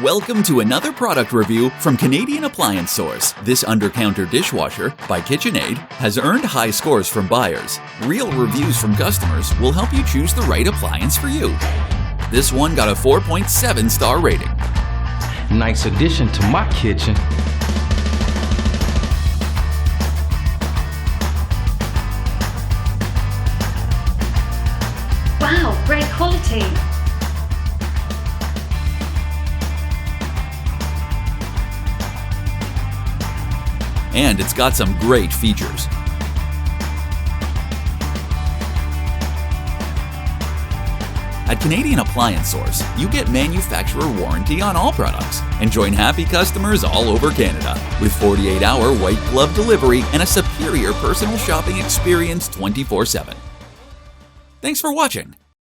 Welcome to another product review from Canadian Appliance Source. This Undercounter Dishwasher by KitchenAid has earned high scores from buyers. Real reviews from customers will help you choose the right appliance for you. This one got a 4.7-star rating. Nice addition to my kitchen. Wow, great quality! And it's got some great features. At Canadian Appliance Source, you get manufacturer warranty on all products and join happy customers all over Canada with 48-hour white glove delivery and a superior personal shopping experience 24/7. Thanks for watching.